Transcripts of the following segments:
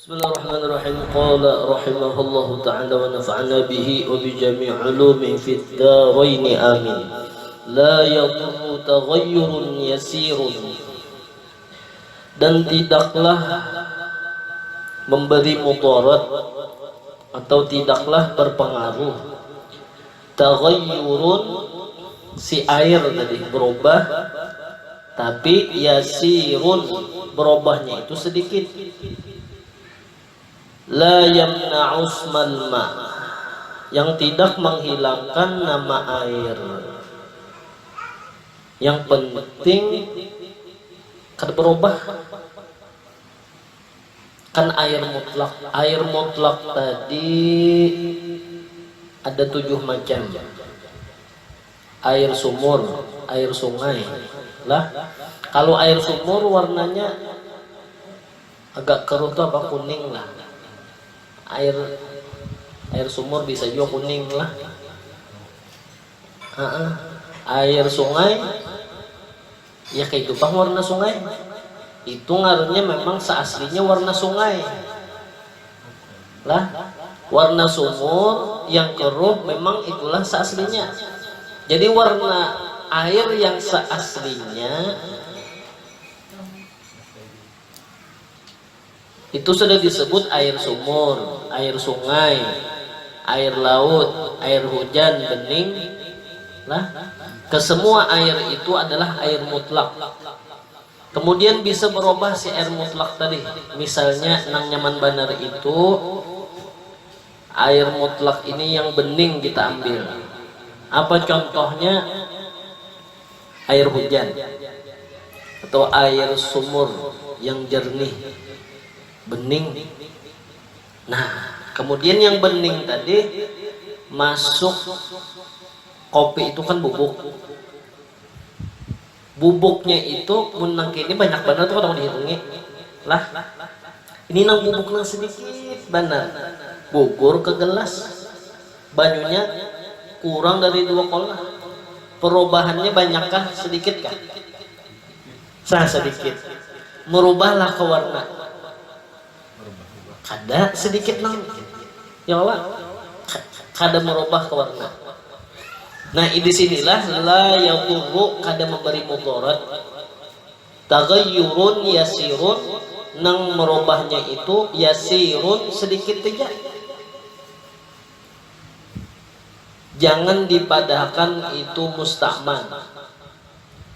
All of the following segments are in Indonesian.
Bismillahirrahmanirrahim. Qala rahimahullahu ta'ala wa nafa'ana bihi wa bi jami' ulumi fid dharain amin. La yadurru taghayyurun yasirun. Dan tidaklah memberi mudarat atau tidaklah berpengaruh taghayyurun, si air tadi berubah, tapi yasirun, berubahnya itu sedikit. La yamna'usmal ma', yang tidak menghilangkan nama air. Yang penting kan berubah. Kan air mutlak. Air mutlak tadi ada 7 macam. Air sumur, air sungai. Lah, kalau air sumur warnanya agak keruh tuh apa, kuning lah. Air sumur bisa juga kuning lah. Air sungai ya kehidupan warna sungai itu ngaruhnya memang seaslinya warna sungai lah. Warna sumur yang keruh memang itulah seaslinya. Jadi warna air yang seaslinya itu sudah disebut air sumur, air sungai, air laut, air hujan, bening lah. Kesemua air itu adalah air mutlak. Kemudian bisa berubah si air mutlak tadi. Misalnya nang nyaman banar itu air mutlak ini yang bening kita ambil. Apa contohnya? Air hujan atau air sumur yang jernih, bening. Nah, kemudian yang bening tadi masuk kopi itu kan bubuk. Bubuknya itu menang ini banyak banget tuh kalau dihitungi. Lah, ini nang bubuk nang sedikit benar. Gugur ke gelas. Banyunya kurang dari 2 kolah. Perubahannya banyakkah sedikitkah? Sedikit. Merubahlah ke warna. Kada sedikit nang ya Allah, kada merubah ke warna. Nah, di sinilah la yadurru, kada memberi mudarat, taghayyurun yasirun, nang merubahnya itu yasirun, sedikit saja. Jangan dipadahkan itu mustakman.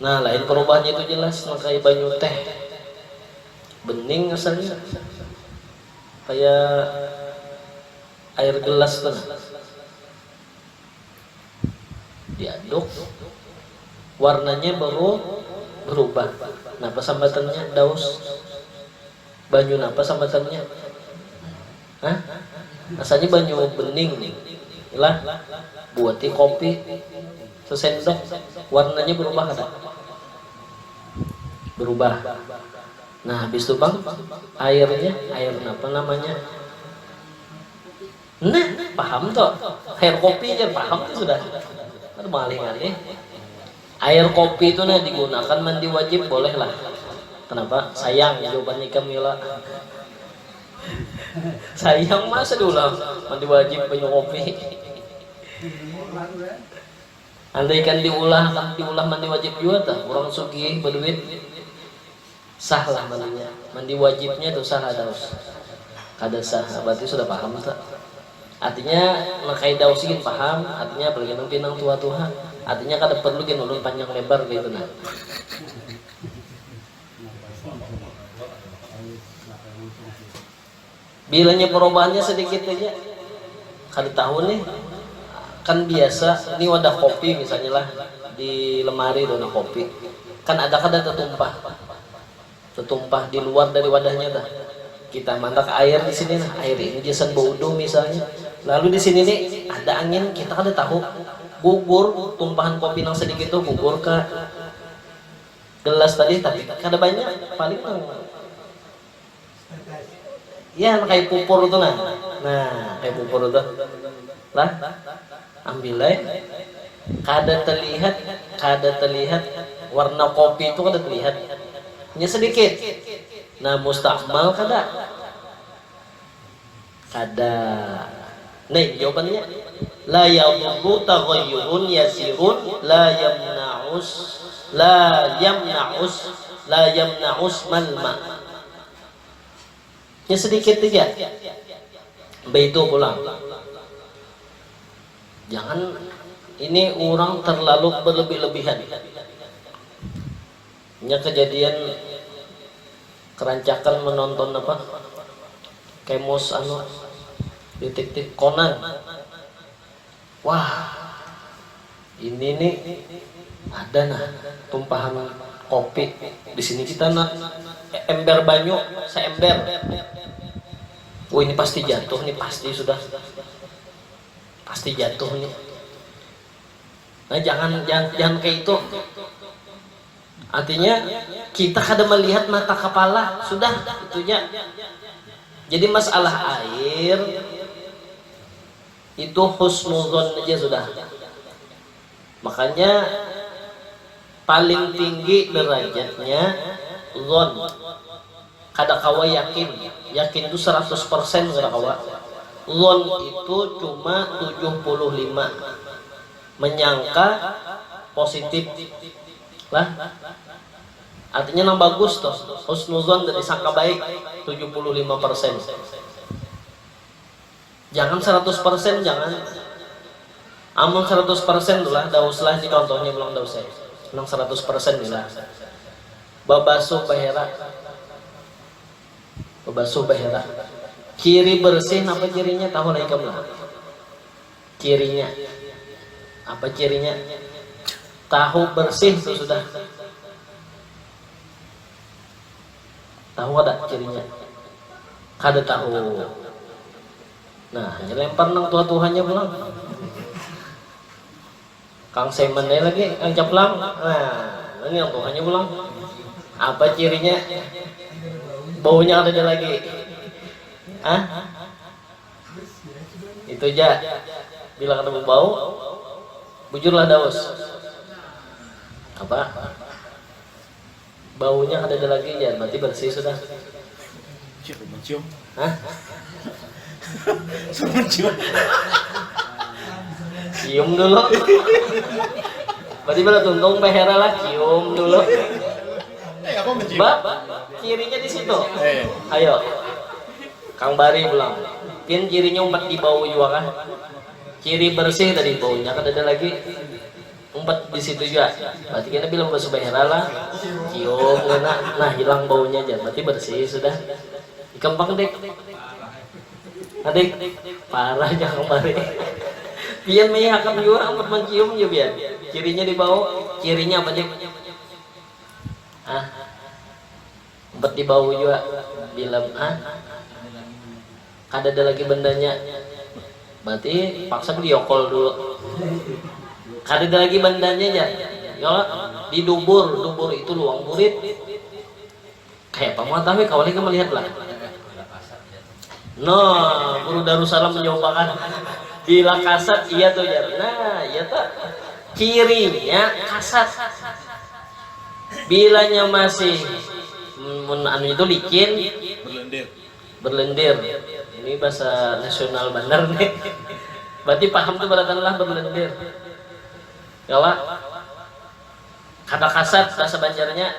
Nah, lain perubahannya itu jelas, kayak banyu teh bening asalnya, kayak air gelas tuh, diaduk warnanya baru berubah. Napa sambatannya daus? Banyu napa sambatannya? Asalnya banyu bening nih lah, buati kopi sesendok, warnanya berubah ada? Berubah. Nah, habis itu bang, airnya air apa namanya? Nah, paham toh? Air kopi aja paham tuh sudah. Malih-malih. Air kopi itu nah digunakan mandi wajib, boleh lah. Kenapa? Sayang jawabannya Kamila. Sayang masa diulang mandi wajib banyu kopi. Andai kan diulah mandi wajib juga tuh, orang sugih berduit sah lah mandinya. Mandi wajibnya itu sah ada us. Kada sah, berarti sudah paham tak? Artinya nakai dausin paham, artinya apalagi nang pinang tua-tua, artinya kada perlu gen ulun panjang lebar gitu nah. Bilanya perubahannya sedikit aja, kada tahu nih. Kan biasa ini wadah kopi misalnya lah, di lemari wadah kopi kan ada kada tertumpah di luar dari wadahnya dah. Kita mandak air di sini nah, air ini jasan baudu misalnya, lalu di sini nih ada angin, kita kada tahu, gugur tumpahan kopi nang sedikit tuh gugur ke gelas tadi, tapi kada banyak, paling ya kayak pupur tuh nah kayak pupur tuh lah. Ambilai, kada terlihat warna kopi itu kada terlihat, hanya sedikit. Nah, mustakmal kada. kada. Nih jawabannya, la yadurru taghayyurun yasirun la yamna'us malma. Ya sedikit aja. Begitu pulang. Jangan ini orang terlalu berlebih-lebihan. Ini kejadian kerancakan menonton apa? Kemos detektif Conan. Wah, ini nih ada tumpahan kopi di sini kita ember banyu seember. Oh ini pasti jatuh nih, pasti jatuh nih. Nah jangan kayak itu. Artinya kita kadang melihat mata kepala sudah itunya. Jadi masalah air itu husnuzon aja sudah. Makanya paling tinggi derajatnya zon. Kada kawa yakin itu 100% kada kawa. Zon itu cuma 75. Menyangka positif lah. Artinya yang bagus toh. Husnuzon dari sangka baik 75%. Jangan 100%, jangan. Amun 100% lah, dauslah ini contohnya belum daus saya. Nang 100% lah. Babasuh bahera. Kiri bersih apa cirinya? Tahu lah ikam lah. Kirinya. Apa cirinya? Tahu bersih itu sudah. Tahu ada cirinya? Kada tahu. Nah, lempar nang tua-tuhannya pulang. Kang Semen lagi, Kang Caplang. Nah, ini yang tuhannya pulang. Apa cirinya? Baunya ada lagi. Itu aja. Bila ketemu bau, bujurlah daus. Apa? Baunya ada lagi ya, berarti bersih sudah. Cium. Cium dulu. Berarti pada tuntung behera lah, cium dulu. Bab, kirinya di situ. Ayo, Kang Bari pulang. Pin kirinya umpat di bau juga kan? Kiri bersih tadi baunya, kan ada lagi umpat di situ juga. Berarti kita bilang basuh behera lah, cium, nah hilang baunya aja. Berarti bersih sudah. Gampang dek. Adik, parah jangan Bari. Pian meyakap juga amat mencium juga biar. Kirinya di bawah, kirinya apa dek? Umpat di bawah juga. Bilang ada lagi bendanya. Berarti paksa diokol dulu. Ada lagi bendanya aja. Kalau di dubur itu luang murid. Kayak pematawi kau lagi melihat lah. Guru Darussalam mencobakan bila kasat iya tuh ya. Nah, iya tuh kirinya kasat. Bilanya masih itu licin berlendir. Ini bahasa nasional benar nih. Berarti paham tuh beratanlah berlendir. Kalau kata kasat bahasa Banjarnya.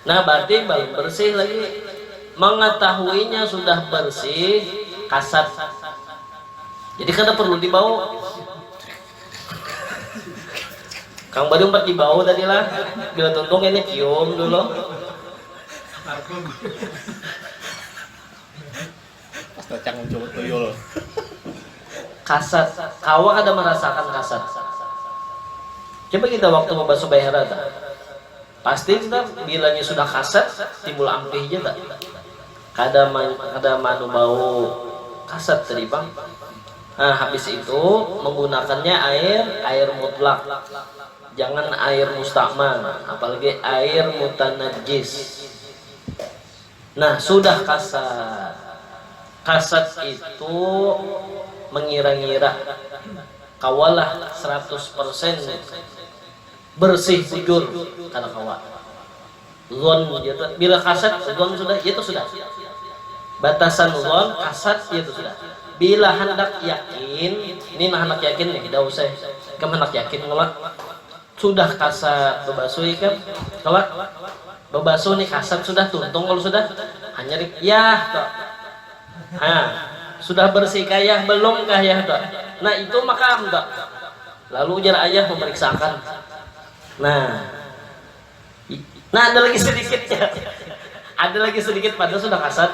Nah, berarti belum bersih lagi. Mengetahuinya sudah bersih, kasat. Jadi kada perlu dibawa. Kang Bari umpat dibawa tadi lah. Bila tuntung ini cium dulu. Pas tacang coba tuyul. Kasat. Kawa kada merasakan kasat. Coba kita waktu membasuh behera tak? Pasti kita bilanya sudah kasat timbul ampih aja tak? Kada manu bau kasat tadi bang. Nah habis itu menggunakannya air mutlak, jangan air mustakmal, apalagi air mutanajis. Nah sudah kasat itu mengira-ngira kawalah 100% bersih bujur karena kawat. Zon bila kasat zon sudah itu sudah. batasan zon kasat itu sudah. Bila hendak yakin, ini nah hendak yakin nih, tidak usah kamu hendak yakin ngelak sudah kasat bebasuh kan, kalau bebasuh nih kasat sudah tuntung kalau sudah hanya ya toh. Sudah bersih kah belum kah ya toh. Nah itu maka enggak. Lalu ujar ayah memeriksakan. Nah ada lagi sedikit ya. Ada lagi sedikit padahal sudah kasat.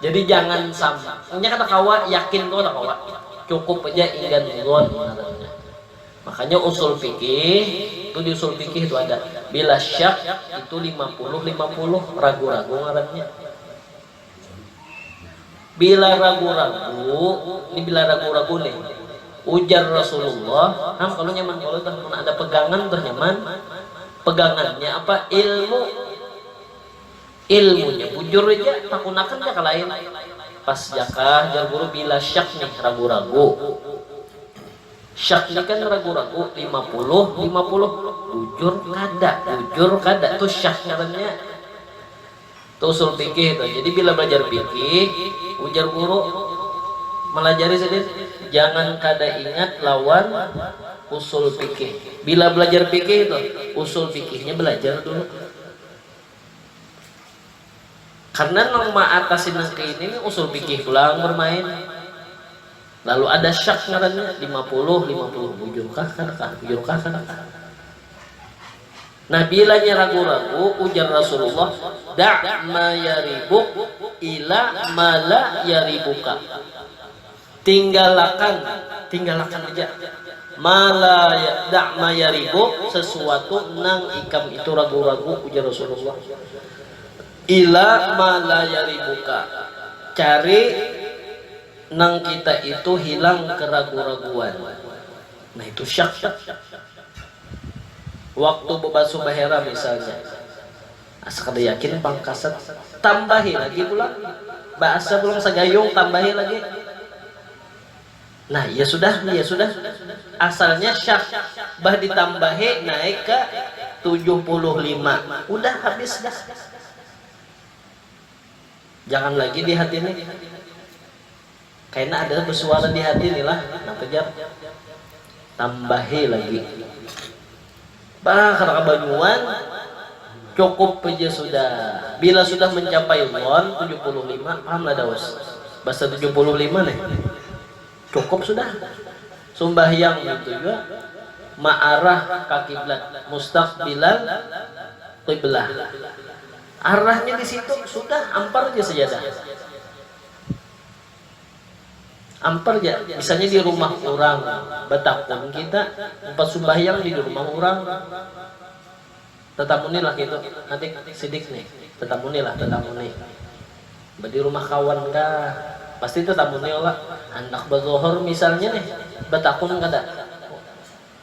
Jadi jangan sama. Ini kata kawa yakin tuh kawa. Cukup aja inggan gon. Makanya usul fikih itu di usul fikih itu ada bila syak itu 50-50 ragu-ragu ngarannya. Bila ragu-ragu, ini bila ragu-ragu nih. Ujar Rasulullah, kalau nyaman kalau ada pegangan tuh nyaman. Pegangannya apa? Ilmunya bujur aja takunakan ya kalain pas jakah jar guru bila syak nih ragu-ragu syak ini kan ragu-ragu 50 bujur kada tuh syak ngarannya tuh usul fikih itu. Jadi bila belajar fikih ujar guru melajari sedikit jangan kada ingat lawan usul fikih. Bila belajar fikih itu usul fikihnya belajar dulu. Karena nama atasin ke ini usul fikih pulang bermain. Lalu ada syak ngarannya 50 bujurkah kadakah. Nah bilanya ragu-ragu ujar Rasulullah da' ma yaribuk ila ma la yaribuka. Tinggalkan aja. Da' ma yaribuk sesuatu nang ikam itu ragu-ragu ujar Rasulullah. Ila malayari buka cari nang kita itu hilang keragu-raguan. Nah itu syak. Waktu bebasuh bahera misalnya asal yakin pangkasat tambahi lagi pula bahasa pulang sagayung tambahi lagi. Nah ya sudah asalnya syak bah ditambahi naik ke 75 udah habis dah. Jangan lagi di hati ini. Kayaknya ada bersuara di hati nih lah. Nah kejar. Tambahi lagi. Karena banyuan cukup aja sudah. Bila sudah mencapai won 75, paham lah daus. Bahasa 75 nih. Cukup sudah. Sembahyang itu juga ma'arah ke kiblat mustaqbilan qiblah. Arahnya di situ sudah ampar aja sejadah. Ampar aja. Misalnya di rumah orang, betapun kita empat sembahyang di rumah orang. Tetamuni lah gitu. Nanti sidik nih. Tetamuni lah. Di rumah kawan kah? Pasti tetamuni lah. Anak berzohor misalnya nih, betapun kada.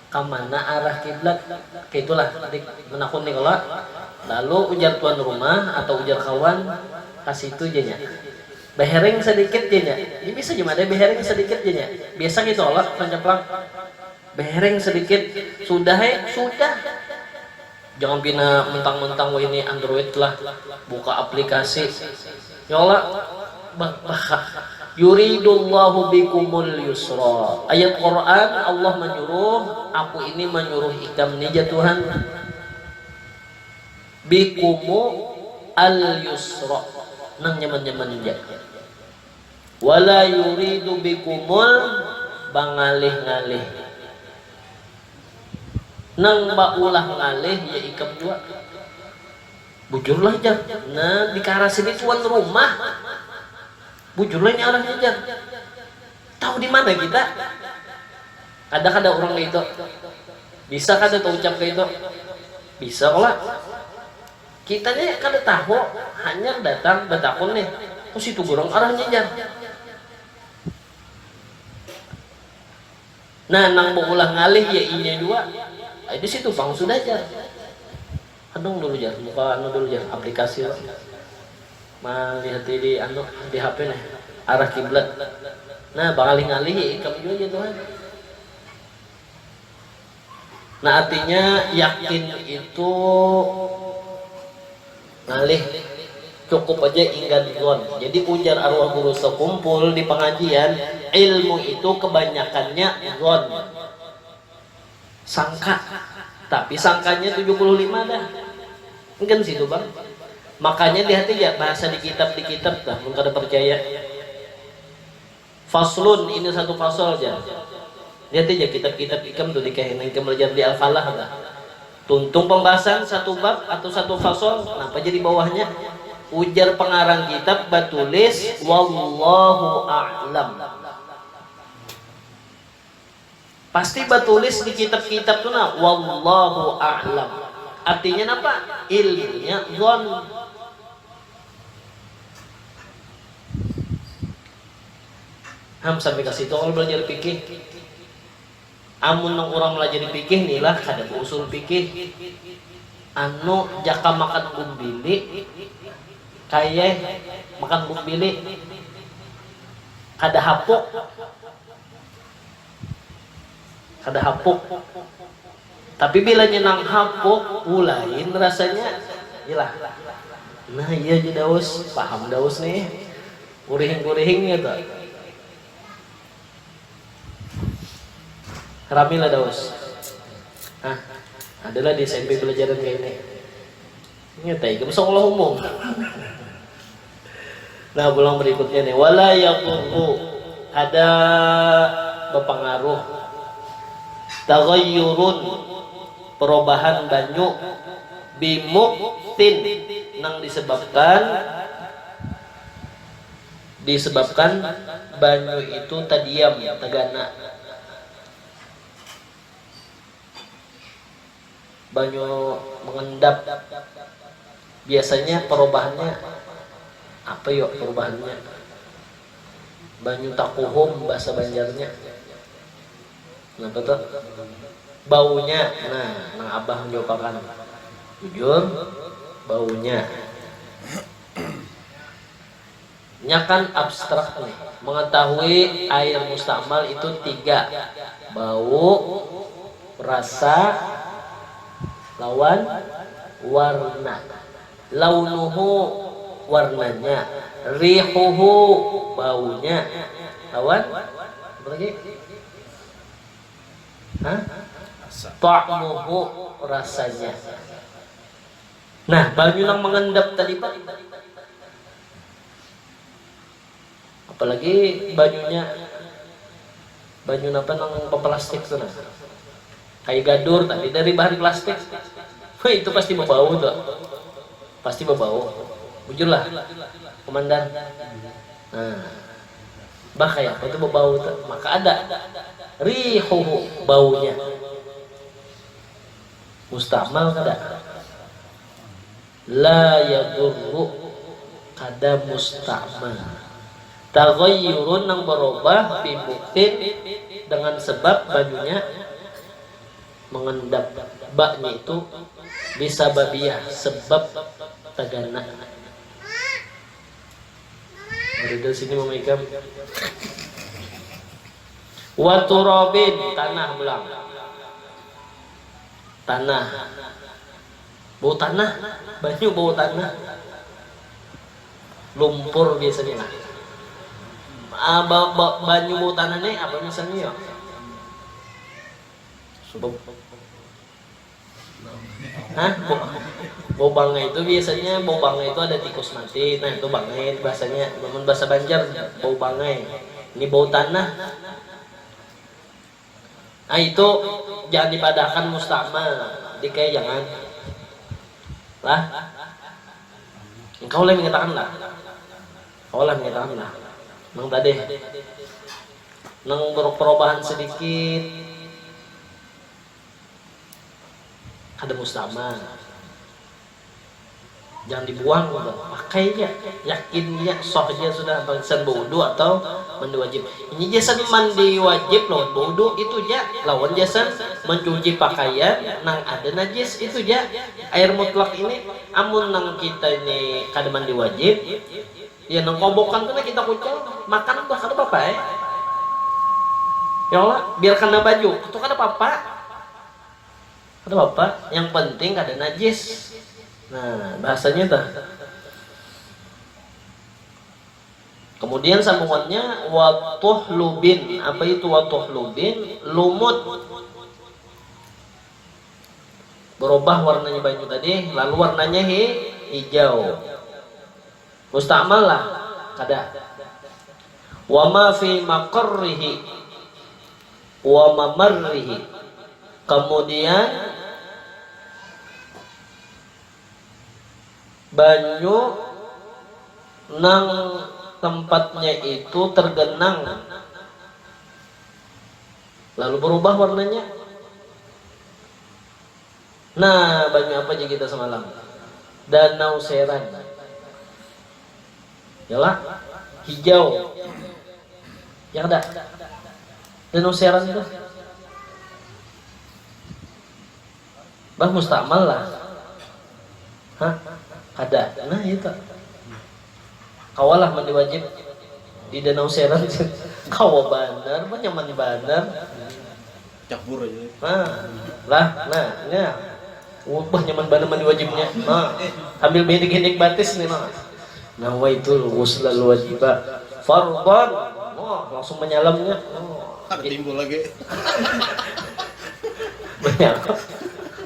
Kamana arah kiblat? Kaitulah adik menakun nih kalau. Lalu ujar tuan rumah atau ujar kawan kasih itu aja nya. Behereng sedikit aja nya. Ini bisa cuma ada behereng sedikit aja nya. Biasa gitu Allah panjang behereng sedikit sudah sudah. Jangan bina mentang-mentang wah ini Android lah buka aplikasi. Ya Allah yuridullahu bikumul yusra. Ayat Quran Allah menyuruh aku ini menyuruh ikam nih Tuhan. Bikumu al yusra nang nyaman aja. Wala yuridu bikumul bangalih-ngalih. Nang baulah ngalih ya ikam dua. Bujurlah jar. Nah di arah sini tuan rumah. Bujurlah ini arahnya jar. Tahu di mana kita? Ada orang itu. Bisa kada tuh ucap kayak itu? Bisa lah. Kita nih kada tahu hanya datang betakun nih terus itu gorong arahnya jar. Nah nang mau ulah ngalih ya inya dua di situ bang sudah jar. Adung dulu jar buka dulu jar aplikasi lah. Melihat di di HP nih arah kiblat. Nah bakal ngalih ya ikam juga ya Tuhan. Nah artinya yakin itu ngalih cukup aja ingat zon. Jadi ujar arwah guru sekumpul di pengajian, ilmu itu kebanyakannya zon, sangka, tapi sangkanya 75 dah. Mungkin situ bang. Makanya di hati ya bahasa di kitab dah, mungkin kada percaya. Faslun, ini satu fasal aja. Lihat aja kitab-kitab ikam tuh dikahinan belajar di Al-Falah dah. Tuntung pembahasan satu bab atau satu fasal, kenapa jadi bawahnya? Ujar pengarang kitab batulis wallahu a'lam. Pasti batulis di kitab-kitab tuh nah wallahu a'lam. Artinya apa? Ilmunya zon. Sampai kasih itu kalau belajar fikih. Amun nang orang belajar fikih inilah kada usul fikih. Anu jaka makan bumbili kayak makan bumbili kada hapuk. Tapi bila nyenang hapuk ulain rasanya ilah. Nah iya aja daus, paham daus nih. Kurihing-kurihing gitu. Ramilah daus. Adalah di SMP belajaran kayak ini. Ngetai, kamu sekolah umum. Nah, pulang berikutnya nih, wala yaqurru, ada berpengaruh taghayyurun, perubahan banyu bimuktin nang disebabkan banyu itu tadiam tagana. Banyu mengendap, biasanya perubahannya apa yuk perubahannya? Banyu takuhum bahasa Banjarnya. Kenapa tuh? Baunya, nah abah menjawabkan jujur baunya. Nyakan abstrak nih, mengetahui air mustamal itu 3, bau, rasa, lawan warna. Launuhu warnanya, rihuhu baunya, lawan apa lagi? Ta'muhu rasanya. Nah, banyu yang mengendap tadi Pak. Apalagi banyu apa nang plastik tuh nah. Kayak gadur tadi dari bahan plastik. Wah, itu pasti berbau tuh. Pasti berbau. Jujurlah, komandan. Nah, kayak apa itu berbau tuh? Maka ada rihuhu baunya. Mustamal kada. La yadurru kada mustamal. Taghayyurun yang berubah bimuktin dengan sebab bajunya mengendap. Baknya itu bisa babiyah sebab tagana. Dari sini memegang waturobin tanah belang. Tanah. Bau tanah, banyu bau tanah. Lumpur biasanya. Banyu bau tanah nih apa misalnya ya? Bau banggai itu biasanya bau banggai itu ada tikus mati. Nah itu banggai bahasanya, namun bahasa Banjar bau banggai. Ini bau tanah. Nah itu jangan dipadahkan mustamal, dikai jangan. Lah, engkau lah mengatakan lah. Kau lah mengatakan lah. Nang tadi, nang perubahan sedikit. Ada mustamal, jangan dibuang, pakainya, yakinnya sahnya sudah bangsan wudu atau mandi wajib. Ini jasa mandi wajib lawan wudu itu ja, lawan jasa mencuci pakaian nang ada najis itu ja. Air mutlak ini, amun nang kita ini kada mandi wajib, ya nang kobokan kena kita kucel, makan apa kada apa-apa ya. Ya Allah, biar kena baju, itu kada apa-apa. Ada apa? Yang penting ada najis. Nah, bahasanya tuh Kemudian sambungannya watuhlubin. Apa itu watuhlubin? Lumut. Berubah warnanya baju tadi, lalu warnanya hijau. Musta'mal lah kada. Wa ma fi maqarrihi wa mamarrihi. Kemudian banyu nang tempatnya itu tergenang lalu berubah warnanya. Nah, banyu apa aja kita semalam? Danau Seran. Yalah, hijau. Ya ada. Danau Seran itu. Bah mustakmal lah. Hah? Ada. Nah, itu. Kawalah mandi wajib di Danau Seran. Kawa bandar, banyak mandi bandar. Campur aja. Nah. Wah, nyaman bandar mandi wajibnya. Nah, ambil bedik-bedik batis nih, nah. Nah, itu ghusl wajibah. Fardhan. Oh, langsung menyalamnya. Oh, Ada timbul lagi. banyak.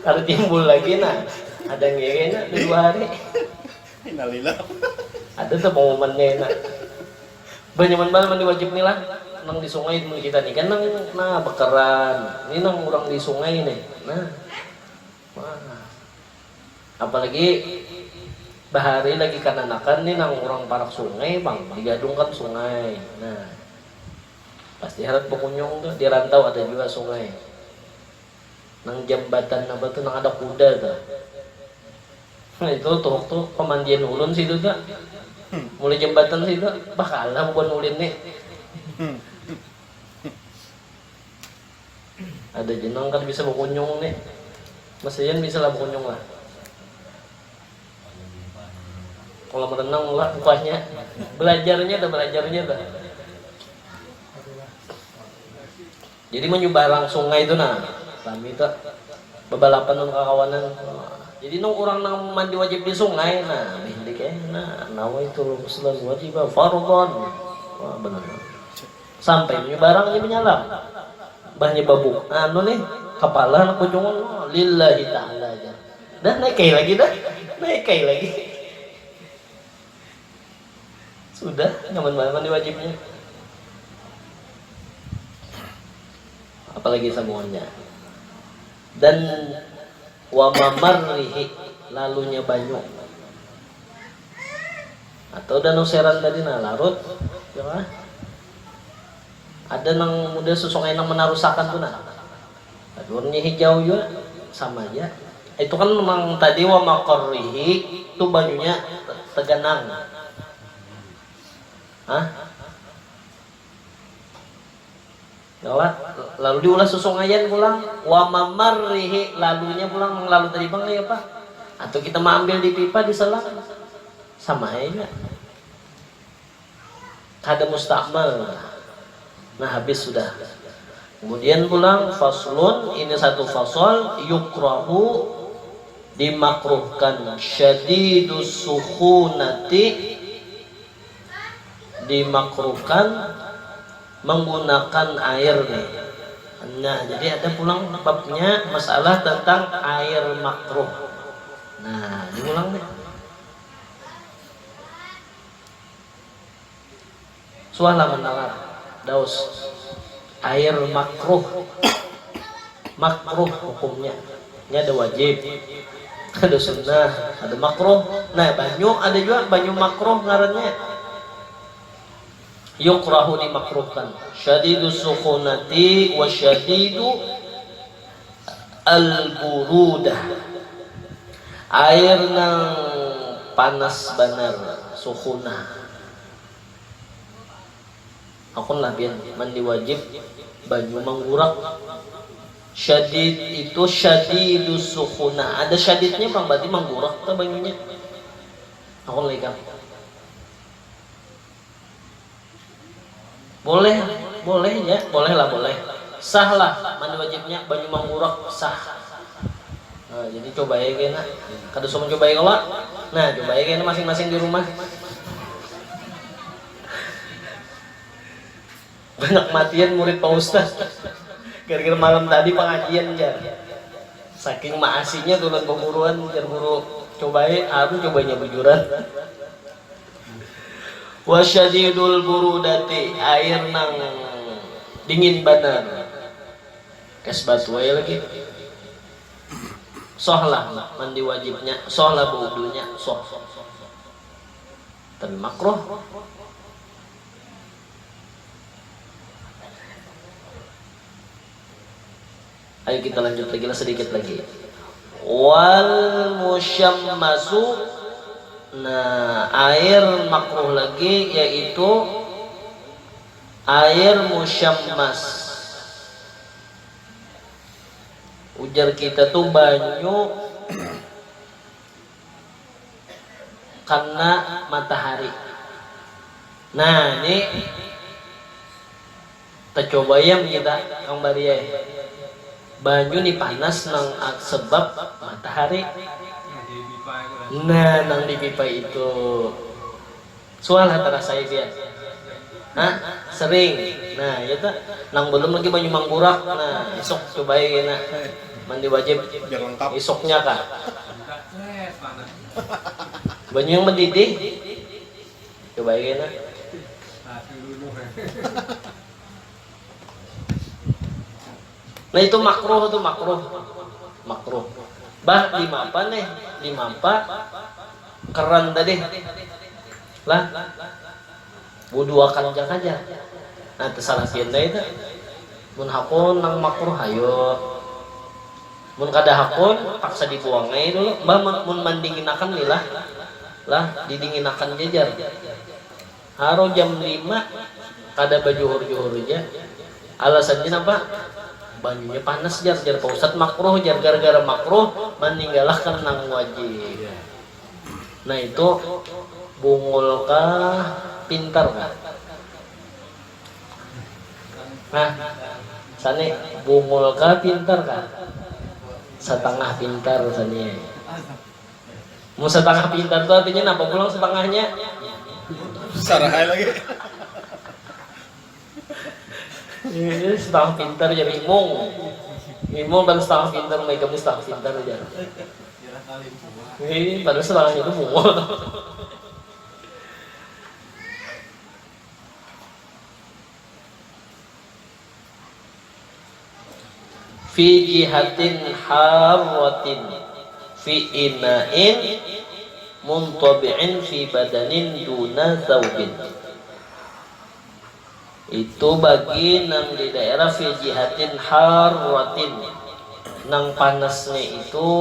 Ada timbul lagi, nah. Ada ngeyena 2 hari. Innalillah. Ada tuh momennya enak. Banyak mandi wajib nih lah. Nang di sungai temen kita nih kan nah bekeran. Ini nang orang di sungai nih. Nah. Wah. Apalagi bahari lagi kananakan nih nang orang parak sungai bang digadungkan sungai. Nah. Pasti harap berkunjung tuh di rantau ada juga sungai. Nang jembatan apa tuh nang ada kuda tuh. Nah itu tuh pemandian ulun situ tuh. Mulai jembatan situ bakalah bukan ulin nih. Ada jenang kan bisa berkunjung nih. Mestinya bisa lah berkunjung lah. Kalau merenang lah upahnya. Belajarnya dah. Jadi menyubarang sungai itu nah. Kami itu bebalapan dengan kawanan. Jadi nung orang nang mandi wajib di sungai, nah bindik nawa itu selalu wajib fardhan. Wah benar. Sampai menyebarang ini menyalam. Bahnya babuk. Anu nih kepala nak kunjungan lillahi ta'ala aja. Dah naik lagi. Sudah nyaman banget mandi wajibnya. Apalagi sambungannya. Dan wa mamarrihi lalunya banyu atau Danau Seran tadi nah larut ya ada nang muda susungay nang menarusakan tuh nah warnanya hijau juga sama aja itu kan memang tadi wa maqarrihi itu banyunya teganang lalu diulas susungayan pulang wa mamarrihi lalunya pulang lalu tadi bang ya pak atau kita mau ambil di pipa di selang sama aja kada mustakmal. Nah habis sudah kemudian pulang faslun ini satu fasal yukrahu dimakruhkan syadidus sukhunati dimakruhkan menggunakan air nih. Nah, jadi ada pulang babnya masalah tentang air makruh. Nah, diulang nih. Suala menalar daus air makruh. Makruh hukumnya. Ini ada wajib, ada sunnah, ada makruh. Nah, banyu ada juga banyu makruh ngarannya. Yukrahu dimakruhkan syadidu sukhunati wa syadidu al-burudah air nang panas banar sukhunah akun lah biar mandi wajib banyu menggurak syadid itu syadidu sukhunah ada syadidnya bang berarti menggurak ke banyunya akun lagi kan boleh ya, boleh sah lah mandi wajibnya banyu menggurak sah. Nah, jadi coba ya kena kada semua coba ya kalau nah coba ya kena masing-masing di rumah Banyak matian murid Pak Ustaz. Gara-gara malam tadi pengajian jar. Saking maasinya turun pemburuan jar buru cobain, aku cobanya bujuran. Wasyadidul burudati, air nang dingin badan. Kes batu aja lagi. Sohlah mandi wajibnya, sohlah wudunya, soh. Tapi makruh. Ayo kita lanjut lagi lah sedikit lagi. Wal musyammasu, nah air makruh lagi yaitu air musyammas. Ujar kita tuh banyu karena matahari. Nah ini kita coba ya kita Kang Baria. Banyu nih panas nang sebab matahari. Nah nang di pipa itu soal antara saya dia. Hah? Sering. Nah, ya tuh nang belum lagi banyu mangkurak. Nah, esok cobain nah. Mandi wajib biar lengkap. esoknya kah? Banyu yang mendidih. Cobain nah. Nah itu makruh tuh makruh. Bah lima apa nih? Lima apa? Keran tadi. Lah. Wudu akan aja. Nah tersalah pindah itu. Mun hakun nang makruh hayo. Mun kada hakun paksa dibuangnya dulu. Mbah mun mandinginakan lilah. Lah didinginakan jajar. Haro jam 5 kada bajuhur-juhur aja. Alasannya apa? Banyunya panas jar Pak Ustaz makruh jar gara-gara makruh meninggalkan nang wajib. Nah itu bungul kah pintar kah? Nah sane bungul kah pintar kah? Setengah pintar sane. Mau setengah pintar tuh artinya apa pulang setengahnya? Sarahai lagi. Ini setengah pintar jadi imung dan setengah pintar mereka setengah pintar aja. Ini pada setengahnya itu mungol. Fi jihatin harwatin fi ina'in muntabi'in fi badanin duna zaubin. Itu bagi nang di daerah fi jihatin harwatin nang panasnya itu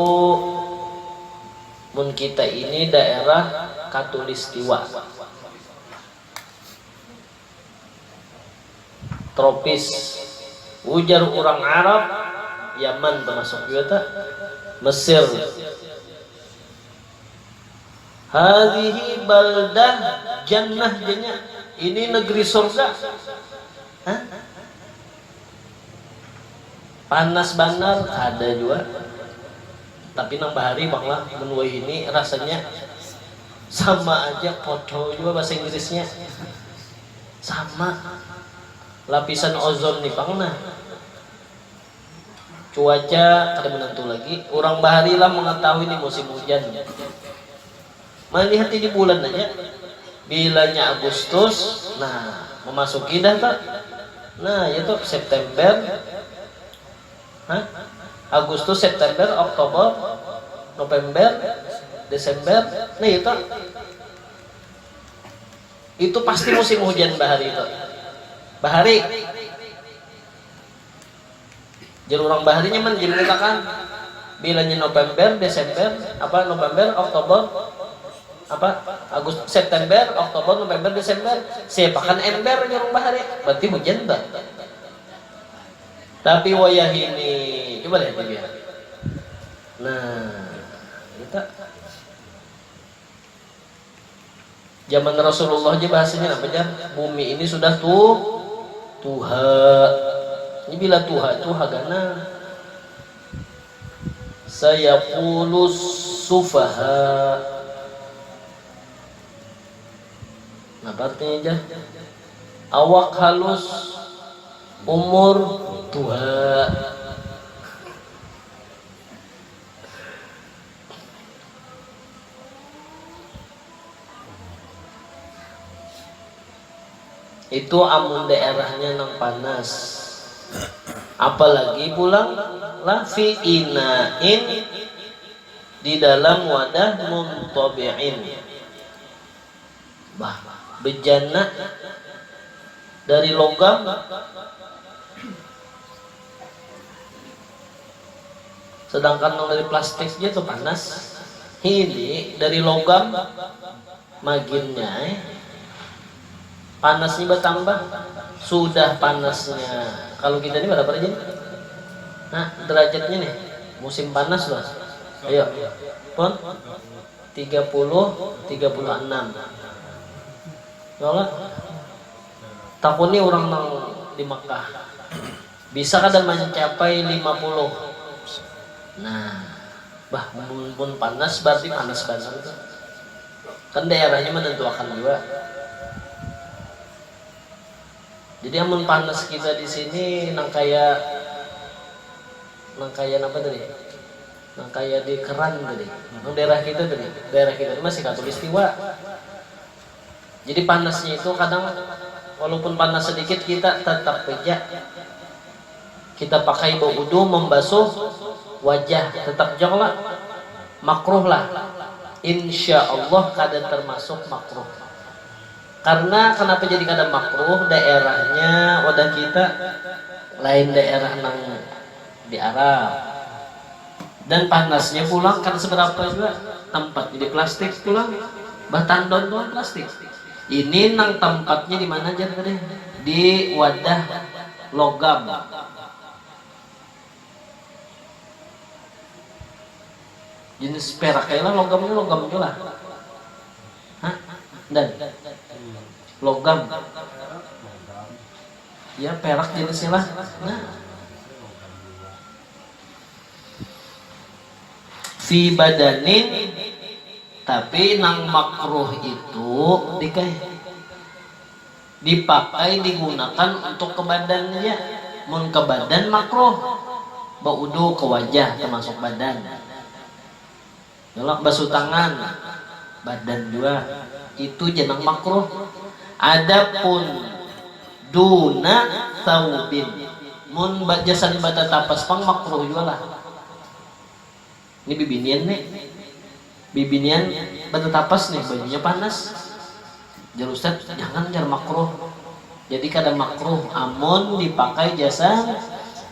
mun kita ini daerah katulistiwa tropis. Ujar orang Arab Yaman termasuk juga Mesir. Hadhihi baldah jannah jannah. Ini negeri surga. Hah? Panas benar ada juga. Tapi nang bahari banglah menua ini rasanya sama aja podo juga bahasa Inggrisnya. Sama. Lapisan ozon nih pangna. Cuaca kada menentu lagi. Orang bahari lah mengetahui ini musim hujan. Melihat ini bulan aja. Bilanya Agustus, nah memasuki dah tak? Nah itu September, Agustus, September, Oktober, November, Desember, nah itu pasti musim hujan bahari itu. Bahari, jadi orang baharinya menjelaskan bilanya November, Desember, November, Oktober. Agustus, September, Oktober, November, Desember. Sepakan ember nyurung bahari. Berarti hujan tak? Tapi wayah ini coba lihat dia. Nah, kita zaman Rasulullah aja bahasanya apa aja? Bumi ini sudah tuha. Ini bila tuha hagana. Sayaqulus sufaha. Nah artinya aja awak halus umur tua. Itu amun daerahnya nang panas. Apalagi pulang la fi inain, di dalam wadah muntabi'in. Bah, bejana dari logam, sedangkan yang dari plastik dia tuh panas. Ini dari logam maginnya panasnya bertambah. Sudah panasnya, kalau kita ini berapa aja? Nah, derajatnya nih musim panas loh. Ayo, pon 30, 36. Soalnya takuni orang nang di Mekah bisa kadang mencapai 50. Nah, bah pun panas berarti panas banget. Kan daerahnya menentukan juga. Jadi amun panas kita di sini nang kayak apa tadi? Nang kayak di keran tadi. Nang daerah kita masih khatulistiwa. Jadi panasnya itu kadang walaupun panas sedikit kita tetap beja. Kita pakai wudu membasuh wajah, tetap jonglah makruh lah. Insya Allah kada termasuk makruh. Karena kenapa jadi kada makruh? Daerahnya wadah kita lain daerah nang di Arab. Dan panasnya pulang kan seberapa juga tempat jadi plastik pulang batandon doang plastik. Ini nang tempatnya di mana aja tadi? Di wadah logam. Jenis perak kayaknya logamnya logam juga. Hah? Dan logam. Ya perak jenisnya lah. Nah. Fi badanin, tapi nang makruh itu dipakai digunakan untuk ke badannya. Mun ke badan makruh, baudu ke wajah termasuk badan. Kalau basuh tangan, badan juga itu jenang makruh. Adapun duna taubin, mun jasan bata tapas pang makruh juga lah. Ini bibinian bata tapas nih, bajunya panas. Jar Ustaz, jangan jar makruh. Jadi kada makruh amun dipakai jasa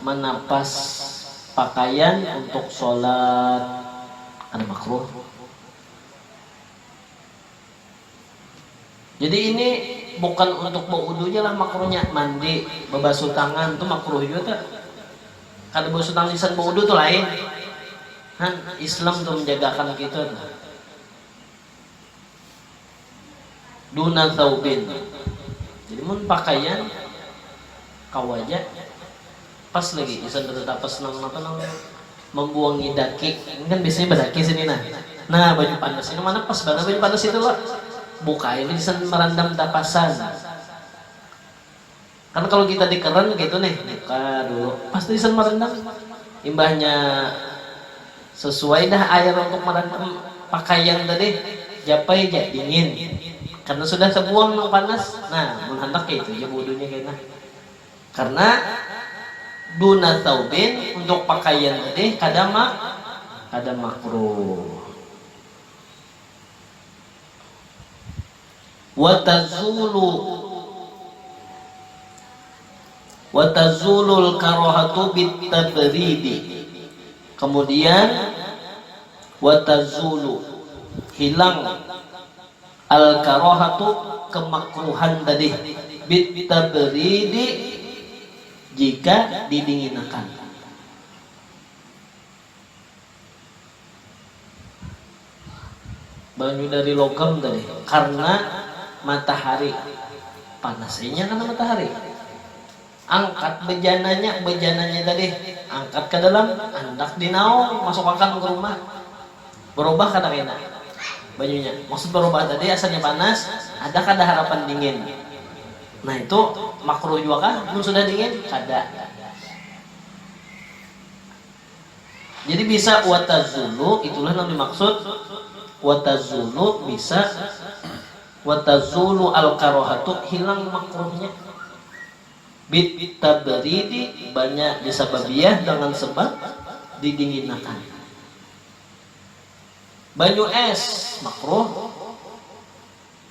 menapas pakaian untuk sholat, kada makruh. Jadi ini bukan untuk baudunya lah makruhnya, mandi, membasuh tangan itu makruh juga tak? Kada basuh tangan lisan baudu tuh lain. Kan Islam tuh menjagakan kita. Duna taubin. Jadi mun pakaian kawaja pas lagi isan bertapas nang apa nang membuangi daki. Ini kan biasanya berdaki sini nah. Nah baju panas ini mana pas banget baju panas itu loh. Buka ini bisa merendam tapasan. Kan kalau kita di keran gitu nih, buka dulu, pasti bisa merendam. Imbahnya sesuai dah air untuk merendam pakaian tadi, japai aja dingin. Karena sudah sebuang yang panas. Nah, menghentak kayak itu, ya wudunya kayaknya. Karena duna taubin untuk pakaian tadi kada makruh. Watazulul karahatu bitabridi. Kemudian watazulu, hilang al karahatu, kemakruhan tadi, bitabridi, jika didinginkan. Baju dari logam tadi karena matahari panasnya karena matahari. Angkat bejananya tadi, angkat ke dalam, hendak dinaung, masukkan ke rumah, berubah kadang-kadang bajunya. Maksud berubah tadi asalnya panas, ada kada harapan dingin. Nah itu makruh juga kan? Mun sudah dingin kada. Jadi bisa watazulu, itulah yang dimaksud watazulu, bisa watazulu al karohatu, hilang makruhnya. Bit tabridi, banyak disababiyah dengan sebab didinginkan. Banyu es makruh,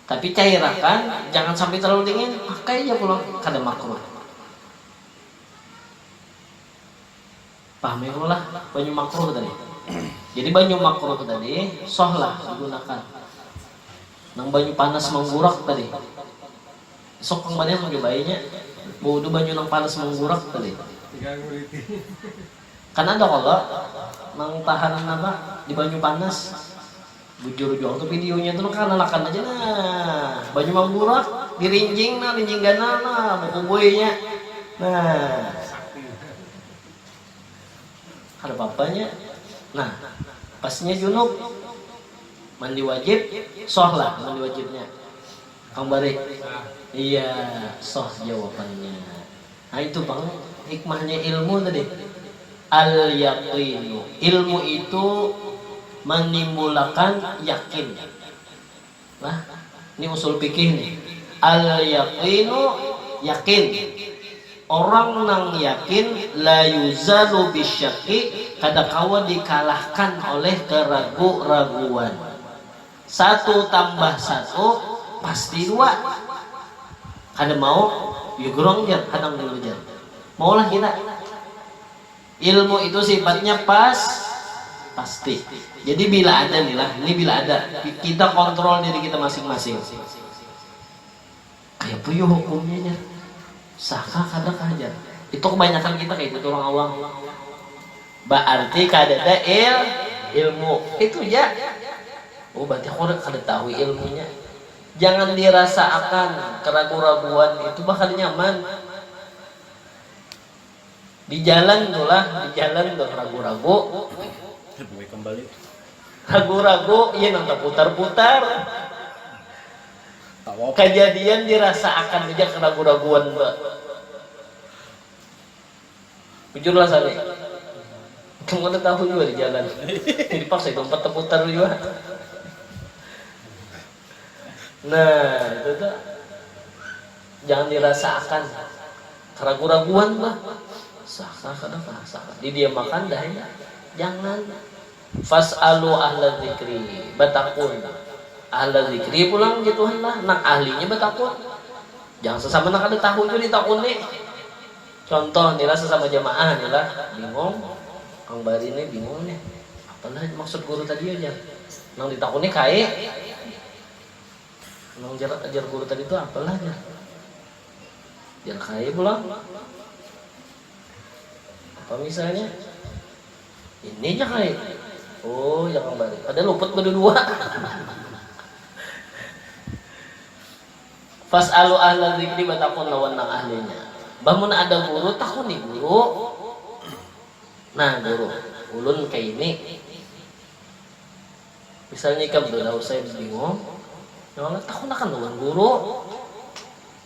tapi cairakan, jangan sampai terlalu dingin, pakai aja pulang, kada makruh. Paham ya lah, banyu makruh tadi. Jadi banyu makruh tadi soh lah digunakan. Nang banyu panas menggurak tadi. Sok kang banyak lagi bayinya. Bodoh banyu nang panas menggurak tadi. Kan ada kalau nang tahanan apa di banyu panas. Bujur jual tuh videonya tuh kan alakan aja nah. Banyu menggurak dirinjing nah, rinjing gana nah, buku boynya. Nah. Ada papanya. Nah, pasnya junub mandi wajib, soh lah mandi wajibnya. Kang Bari. Iya, soh jawabannya. Nah itu Bang, hikmahnya ilmu tadi. Al yaqinu. Ilmu itu menimbulkan yakin. Nah, ini usul fikih nih. Al yaqinu, yakin. Orang nang yakin la yuzalu bisyaki, kada kawa dikalahkan oleh keragu-raguan. 1 tambah 1 pasti 2. Kada mau yugrong jar, hadang dulu jar. Maulah kita. Ilmu itu sifatnya pasti. Jadi bila ada nih lah, ini bila ada, kita kontrol diri kita masing-masing. Kayak puyuh hukumnya jar. Sahkah kada kajar. Itu kebanyakan kita kayak itu orang awam. Berarti kada ada ilmu. Itu ya. Oh berarti aku kada tahu ilmunya. Jangan dirasakan keraguan-raguan itu bakal nyaman. Di jalan tuh ragu-ragu. Kembali. Ragu-ragu, iya nang putar-putar. Kejadian dirasakan aja keraguan-raguan mbak. Jujurlah sana. Kamu udah tahu juga di jalan. Jadi paksa itu putar juga. Nah itu tuh jangan dirasakan keraguan-raguan mbak. Sah kenapa? Sah. Di dia makan dah ya. Jangan. Fas'alu ahla dzikri, batakun. Ahla zikri pulang gituan lah, nak ahlinya betakun. Jangan sesama nak ada tahu juga ditakun nih. Contoh nih lah sesama jamaah nih lah, bingung. Kang Bari nih bingung nih. Apalah maksud guru tadi aja. Nang ditakun nih kae. Nang ajar guru tadi itu apalah aja. Jar kae pulang. Apa misalnya? Ini aja kae. Oh, ya Kang Bari. Padahal luput berdua. Fas'alu ahla dzikri batakun lawan nang ahlinya. Bangun ada guru takun nih guru. Nah guru, ulun kayak ini. Misalnya kamu udah saya bingung. Ya takun akan lawan guru.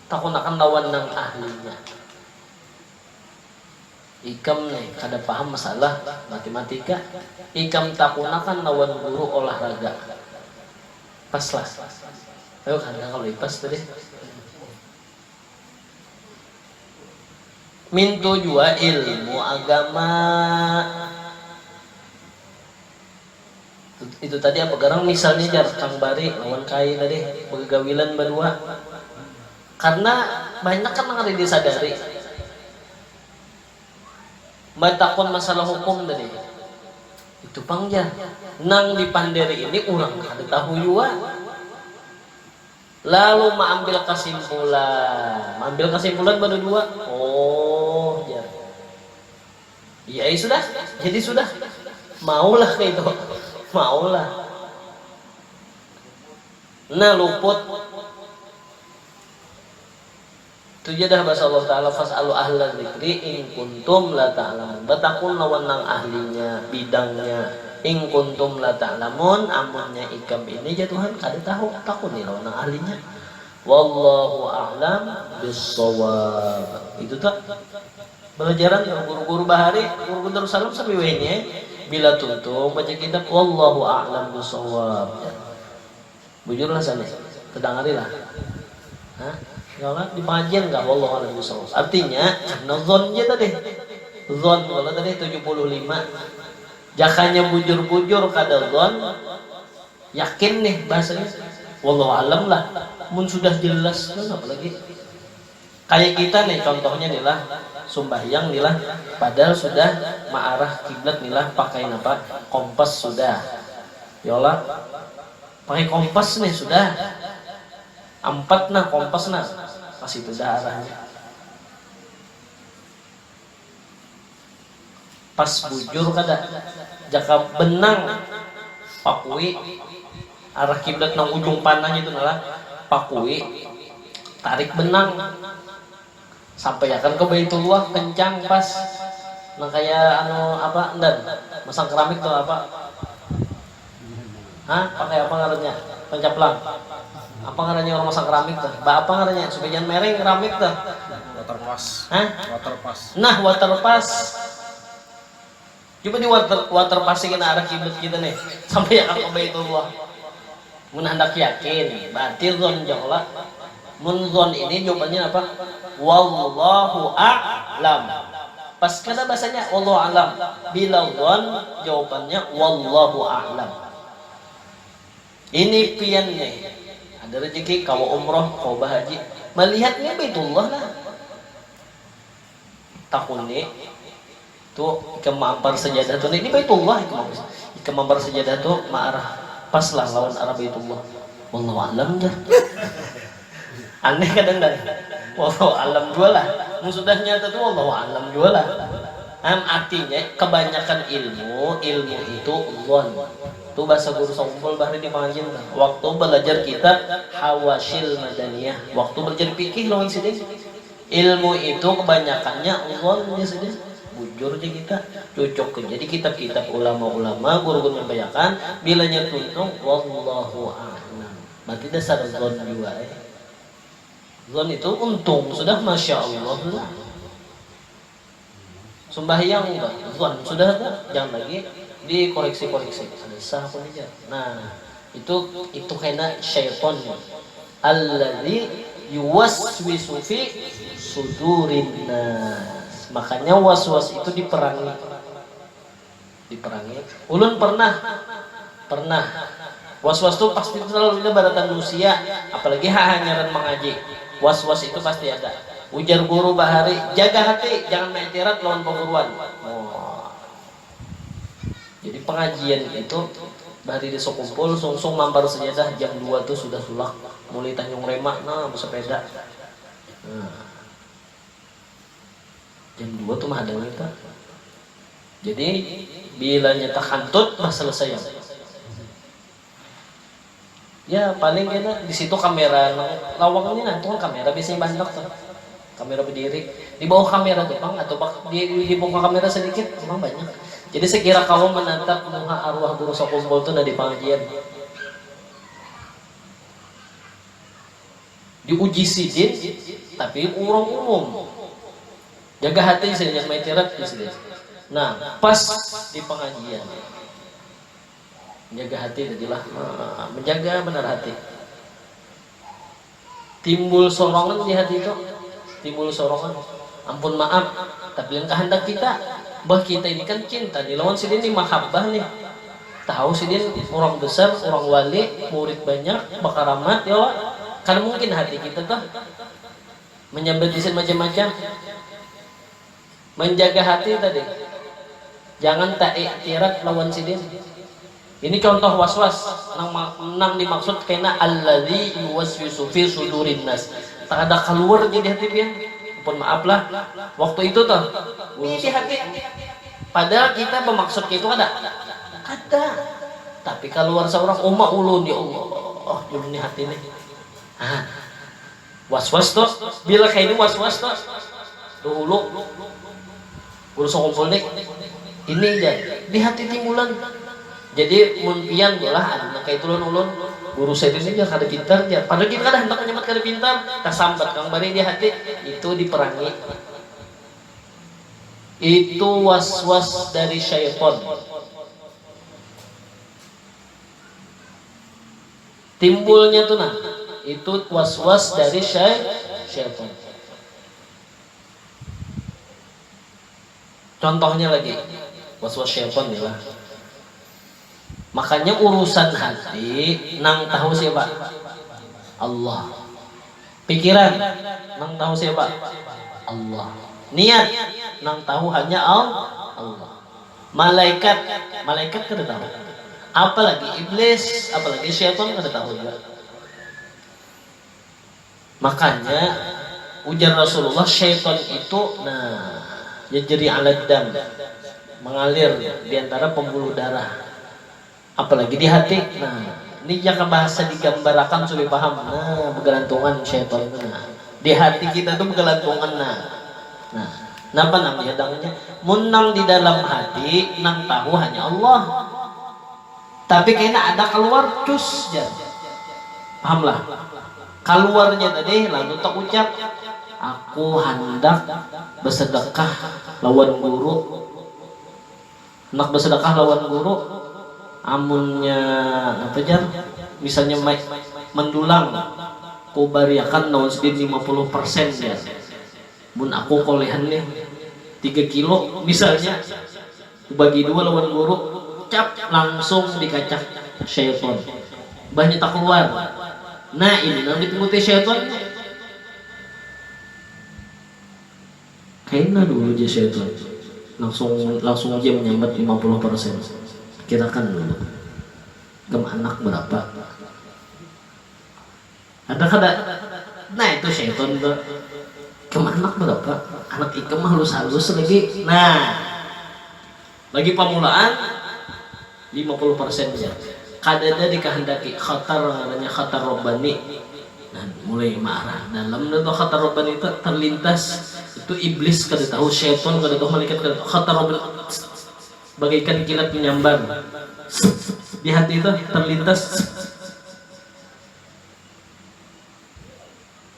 Takun akan lawan nang ahlinya. Ikam nih kada paham masalah matematika. Ikam takun akan lawan guru olahraga. Pas lah. Ayo kan kalau ipas tadi. Mintu juga ilmu agama. Itu tadi apa garang misalnya jar Kang Bari lawan kai tadi begawilan berdua. Karena banyak kan yang ada disadari. Batakon masalah hukum tadi. Itu pangja. Nang di Panderi ini orang ada tahu juga. Lalu mengambil kesimpulan baru 2. Oh, ya. Ya sudah. Jadi sudah. Maulah kayak itu. Maulah. Nah luput. Itu dah bahasa Allah Ta'ala fas'alu ahla dzikri in kuntum la ta'lamun. Batakun lawan nang ahlinya, bidangnya. In kuntum la ta'lamun, amunnya ikam ini ya Tuhan kada tahu takun nih lawan nang ahlinya. Wallahu a'lam bissawab. Itu tak pelajaran guru-guru bahari, guru Darussalam sampai ini bila tuntung baca kitab wallahu a'lam bissawab. Bujurlah sana, terdangarilah. Hah? Kalau di pengajian enggak wallahu a'lam bissawab. Artinya nazonnya tadi. Zon kalau tadi 75. Jakanya bujur-bujur kada zon. Yakin nih bahasanya. Wallahu a'lam lah. Mun sudah jelas kan apalagi. Kayak kita nih contohnya adalah sembahyang nih lah, padahal sudah mengarah kiblat nih lah, pakai apa? Kompas sudah. Yola pakai kompas nih sudah. 4 nah kompas nah. Masih sudah arahnya. Pas bujur kada. Jaka benang pakui arah kiblat nang ujung panah itu nalah pakui tarik benang sampai akan ke Baitullah kencang pas nah kayak anu apa dan masang keramik tuh apa pakai apa ngarannya pencaplang apa ngarannya orang masang keramik tuh apa ngarannya supaya jangan mereng keramik tuh Waterpass. Waterpass. Nah waterpass coba di waterpass kita arah kiblat kita nih sampai akan ke Baitullah mun hendak yakin berarti zon jauhlah mun zon ini jawabannya apa wallahu a'lam pas kada bahasanya wallahu a'lam bila zon jawabannya wallahu a'lam ini pian nih ada rezeki kau umroh kau bahaji melihatnya Baitullah lah takuni tuh kemampar sejadah tuh ini Baitullah kemampar sejadah tuh ma'arah pas lah lawan arah Baitullah wallahu a'lam dah aneh kadang-kadang wallahu a'lam dua lah sudah nyata tuh wallahu a'lam dua lah artinya kebanyakan ilmu itu zon tuh bahasa guru Sompol bahari di pengajian waktu belajar kitab Hawasil Madaniyah waktu belajar fikih lawan sini ilmu itu kebanyakannya zon ya sudah bujur aja kita cocok ke jadi kitab-kitab ulama-ulama guru-guru membayangkan bilanya tuntung wallahu a'lam berarti dasar zon juga zon itu untung sudah masya Allah lah sembahyang enggak zon sudah tak jangan lagi dikoreksi-koreksi ada sah pun aja nah itu kena syaitan alladzi yuwaswisu fi sudurin nas makanya was-was itu diperangi ulun pernah was-was itu pasti selalu ada baratan manusia apalagi hanyaran mengaji was-was itu pasti ada ujar guru bahari jaga hati jangan mentirat lawan perguruan jadi pengajian itu bahari di Sokumpul sungsung mampar sejadah jam 2 tuh sudah sulak mulai Tanjung Remak nah bersepeda jam 2 tuh mah ada kita. Jadi bila nyata kantut mah selesai ya paling enak di situ kamera lawangnya nah itu kan kamera biasanya banyak tuh kamera berdiri di bawah kamera tuh bang atau di bawah kamera sedikit memang banyak jadi sekira kamu menatap muka arwah guru Sokumpul tuh di pengajian diuji sidin tapi orang umum jaga hati saya yang maitirat di sini. Nah, pas di pengajian menjaga hati jadilah menjaga benar hati. Timbul sorongan di hati itu, timbul sorongan. Ampun maaf, tapi yang kehendak kita, bah kita ini kan cinta di lawan sidin ini mahabbah nih. Tahu sidin orang besar, orang wali, murid banyak, bakaramat ya Allah. Kan mungkin hati kita tuh menyambut isin macam-macam. Menjaga hati tadi jangan tak iktirat lawan sidin ini contoh was-was nang dimaksud kena alladzi yuwaswisu fi sudurin nas tak ada keluar jadi hati dia pun maaf lah waktu itu tuh ini di hati padahal kita bermaksud itu ada tapi keluar seorang umat ulun ya Allah ini hati nih was-was tuh bila kayak ini was-was tuh dulu guru Sokumpul nih ini aja di hati timulan jadi mun pian lah ada kayak tulun ulun guru saya itu aja kada pintar ya. Padahal kita kada hendak nyemat kada pintar, kasambat kang bari di hati itu diperangi. Itu was-was dari syaitan. Timbulnya tuh nah, itu was-was dari syaitan. Contohnya lagi, was-was syaitan ya lah. Makanya urusan hati nang tahu siapa? Allah. Pikiran nang tahu siapa? Allah. Niat nang tahu hanya Allah. Malaikat kada tahu. Apalagi iblis, apalagi syaitan kada tahu juga. Makanya ujar Rasulullah, syaitan itu yajri 'alad dam, mengalir di antara pembuluh darah. Apalagi di hati. Ini jaka bahasa digambarkan supaya paham. Bergelantungan syaitan itu. Di hati kita tuh bergelantungan. Napa namanya dangnya? Munang di dalam hati nang tahu hanya Allah. Tapi kayaknya ada keluar cus jar. Pahamlah. Keluarnya tadi lalu tak ucap, aku hendak bersedekah lawan guru. Hendak bersedekah lawan guru. Amunnya apa jar? Misalnya mendulang kubariakan naon sedin 50% ya. Mun aku kolehan nih 3 kilo misalnya, bagi 2 lawan guru, cap langsung dikacak syaitan. Banyak tak keluar. Nah ini nanti ditunggu syaitan. Kayaknya dulu aja syaitan. Langsung aja menyambat 50%. Kirakan dulu gem anak berapa ada kada. Nah itu syaitan tuh gem anak berapa, anak ikem halus-halus lagi. Nah bagi pamulaan 50% aja kadada dikehendaki khatar, namanya khatar robbani. Nah mulai marah dalam itu khatar robbani itu terlintas itu iblis kada tahu, syaitan kada tahu, malaikat kada tahu. Khatar robbani bagaikan kilat menyambar di hati itu terlintas,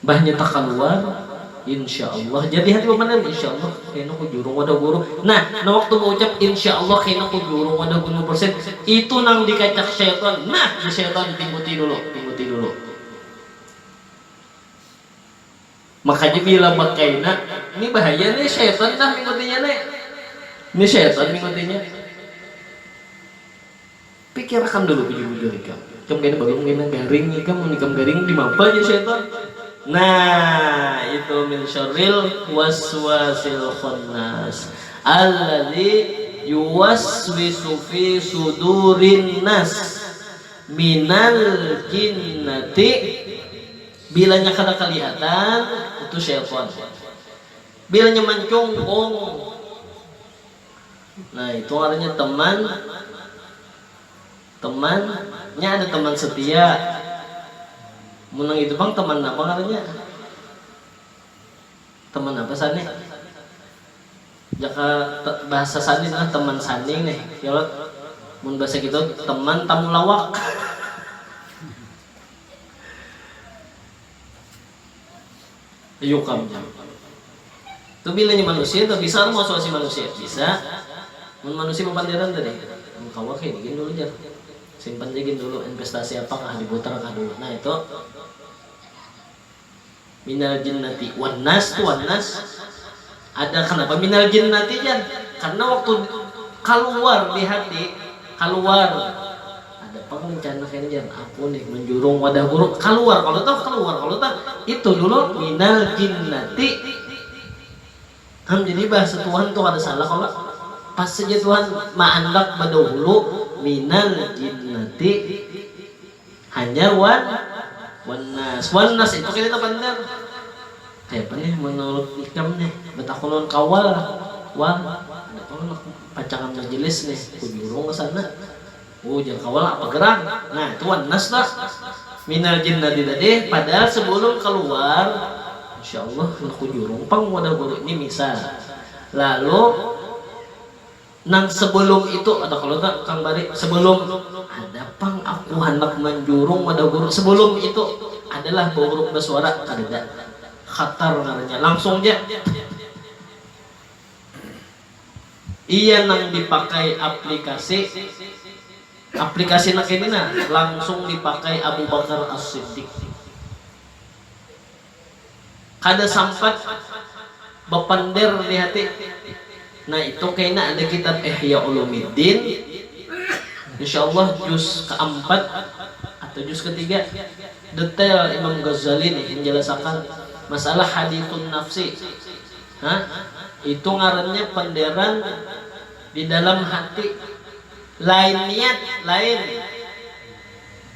banyak tak keluar. Insya Allah jadi hati benar. Insya Allah kayaknya aku jurung wadah guru. Nah waktu mau ucap Insya Allah kayaknya aku jurung wadah guru persen itu nang dikacak syaitan. Nah di syaitan tingguti dulu. Makanya bila makainya ini bahaya nih syaitan dah mingutinya nih. Ini syaitan mingutinya. Pikirkan dulu bujur-bujur ikam. Cuma kayaknya baru mungkin garing ikam, menikam garing di mapa aja syaitan. Nah itu min syarril waswasil khannas alladzi yuwaswisu fi sudurin nas minal jinnati. Bilanya kada kelihatan itu syaitan. Bilanya mencungkung. Nah itu artinya temannya ada teman setia. Menang itu bang teman apa artinya? Teman apa sani? Jaka bahasa sani lah teman sani nih. Ya mun bahasa gitu teman tamu lawak. Yuk kamu. Itu bilanya manusia, tapi bisa mau soal si manusia bisa. Manusia mempandiran tadi. Kawak kayak gini dulu aja. Simpan aja dulu investasi apakah diputar kah dulu. Nah itu minal jinnati wan nas ada kenapa minal jinnati jan? Karena waktu keluar di hati keluar ada rencana kayaknya jan aku nih menjurung wadah buruk keluar kalau tak itu dulu minal jinnati. Jadi bahasa Tuhan tuh ada salah kalau pas saja Tuhan ma'andak badahulu minal jinnati hanya wanas itu kita benar kayak apa nih menurut ikam nih betakulon kawal ada kalau pacangan majelis nih kujurung ke sana jangan kawal apa gerak. Nah itu wanas lah minal jinnati tadi padahal sebelum keluar insyaallah kujurung pang wadah buruk ini misal lalu Nang sebelum itu ada kalau tak Kang Bari, sebelum ada pang aku hendak menjurung pada guru, sebelum itu adalah huruf bersuara kada khatar namanya langsung aja. Iya nang dipakai aplikasi nak ini nah langsung dipakai Abu Bakar As-Siddiq. Kada sampat bepender di hati. Nah itu kayaknya ada kitab Ihya Ulumuddin, insyaallah juz keempat atau juz ketiga, detail Imam Ghazali nih menjelaskan masalah hadithun nafsi. Itu ngarannya penderan di dalam hati, lain niat,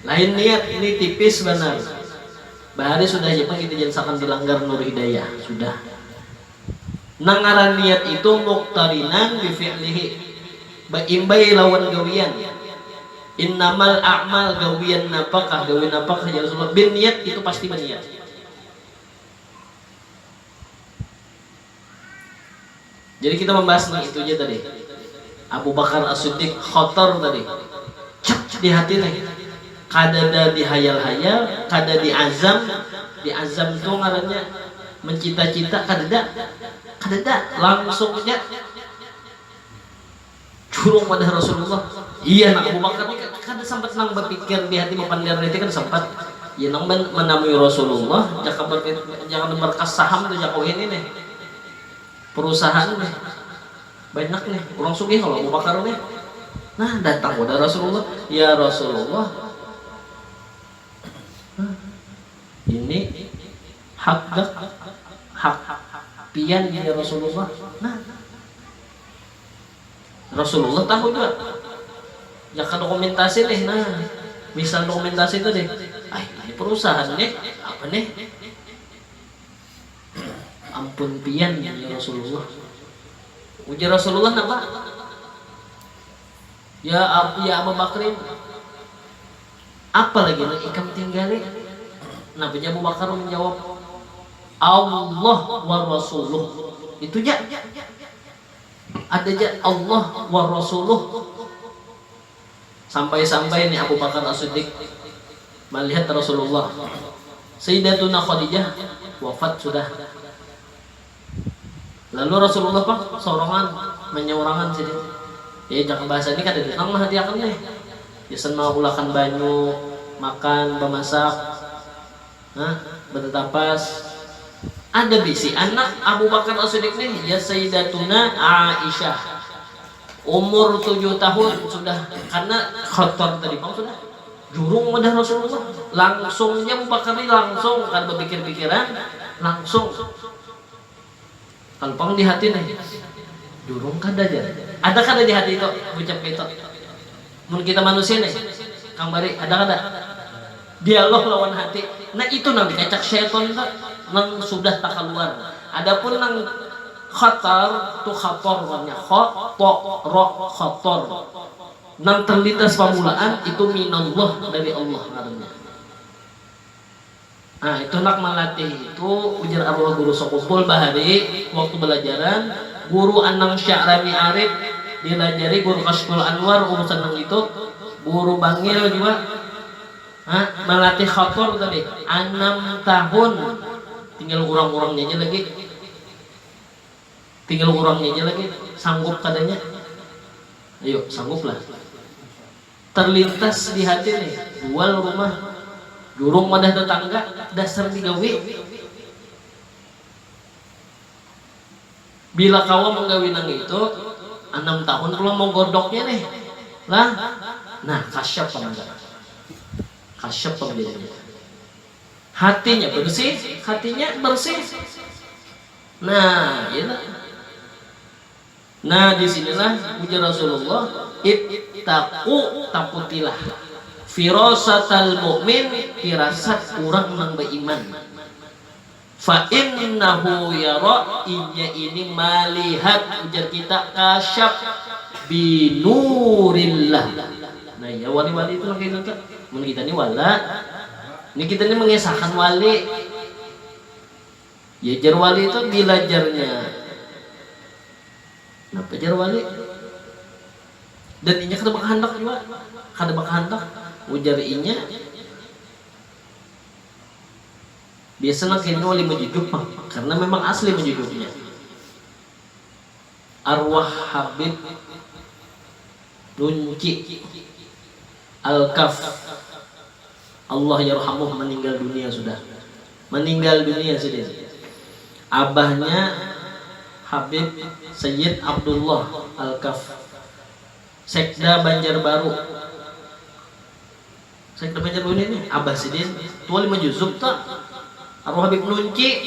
lain niat, ini tipis benar. Bahari sudah Jepang kita jelaskan dilanggar Nur Hidayah sudah. Nangaran niat itu muqtarinan bi fi'lihi, baimbai lawan gawian. Innamal a'mal gawian napakah, gawian napakah ya Rasulullah. Bin niat itu pasti berniat. Jadi kita membahas nih itu aja tadi. Abu Bakar As-Siddiq khotor tadi. Cek di hati nih. Kadada dihayal-hayal, kada diazam. Diazam itu ngarannya mencita-cita, kadada langsung aja curung pada Rasulullah. Iya nak Abu Bakar ini kada sempat nang berpikir di hati mapandar itu kan sempat. Ya nang menamui Rasulullah, jangan berkas saham tuh jakau ini nih. Perusahaan nih banyak nih orang sugih kalau Abu Bakar nih. Nah datang pada Rasulullah, ya Rasulullah, ini hak pian ya Rasulullah. Nah Rasulullah tahu juga ya kan dokumentasi deh. Nah misal dokumentasi itu deh, ini perusahaan nih apa nih, ampun pian ya Rasulullah. Ujar Rasulullah apa? Ya Abu Bakrin, apa lagi nih ikam tinggali? Nabi Abu Bakar menjawab, Allah wa Rasuluh. Itu aja. Ada aja Allah wa Rasuluh. Sampai-sampai nih Abu Bakar As-Siddiq melihat Rasulullah. Sayyidatuna Khadijah wafat sudah. Lalu Rasulullah pak sorongan menyorangan sini. Ya jangan bahasa ini kan ada nang hati akan nih. Biasa mau ulakan banyu, makan, memasak, bertapas. Ada bisi anak Abu Bakar As-Siddiq nih, ya Sayyidatuna Aisyah. Umur 7 tahun sudah, karena khotor tadi bang sudah. Jurung wadah Rasulullah. Langsungnya Abu Bakar ini langsung kan berpikir-pikiran langsung. Kalau pang di hati nih, jurung kada aja. Ada kada di hati itu, ucap itu. Mun kita manusia nih, Kang Bari, ada kada? Dialog lawan hati. Nah itu nang dikacak syaitan tak, nang sudah tak keluar. Adapun nang khatar tu khator namanya, khator. Nang terlintas pamulaan itu minallah dari Allah namanya. Nah itu nak melatih itu ujar arwah guru sekumpul bahari waktu belajaran guru Anang Sya'rami Arif dilajari guru Kashful Anwar urusan nang itu guru Bangil juga melatih khator tadi 6 tahun tinggal kurang-kurangnya aja lagi sanggup kadanya ayo sangguplah terlintas di hati nih jual rumah jurung wadah tetangga dasar digawe bila kawa menggawi nang itu 6 tahun pulang mau godoknya nih lah nah kasyaf pengajar kasyaf pengajarnya hatinya bersih nah iyalah nah disinilah ujar Rasulullah ittaqu takutilah firasatal mu'min firasat orang nang beriman fa innahu yara inya ini malihat ujar kita kasyaf binurillah. Nah ya wali-wali itu lagi nonton mun kita ini wala ini kita ini mengesahkan wali ya jar wali itu bilajarnya nah jar wali Dan inya kada bakahandak juga, kada bakahandak ujar inya. Biasanya kini wali menjuduk mah, karena memang asli menjuduknya. Arwah Habib Nunci Al-Kaf, Allah yarhamuh, meninggal dunia sudah. Meninggal dunia sudah. Abahnya Habib Sayyid Abdullah Al-Kaf, Sekda Banjarbaru. Sekda Banjarbaru ini Abah Sidin, tua 5 juzuk tak. Arwah Habib Nunci,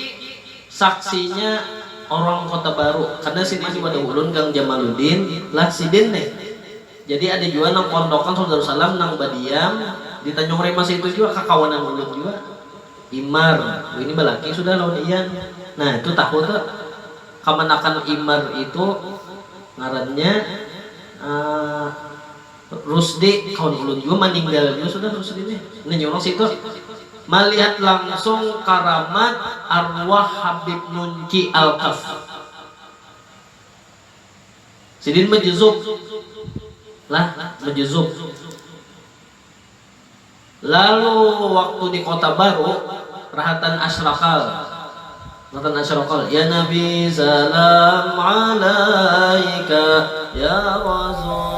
saksinya orang Kota Baru. Karena sini masih pada ulun Kang Jamaluddin lah Sidin nih. Jadi ada juga nang pondokan Saudara Salam nang Badiam di Tanjung Remas itu juga kakawanan ulun juga. Imar, ini balaki sudah lawan Ian. Nah itu tahu tuh kamanakan Imar itu ngarannya Rusdi, kawan ulun juga meninggal juga sudah Rusdi nih. Ini orang situ melihat langsung karamat arwah Habib Nunci Al-Kaf. Sidin majuzub lah, majuzub. Lalu waktu di Kota Baru, rahatan asyraqal. Rahatan asyraqal, ya Nabi salam alaika ya Rasul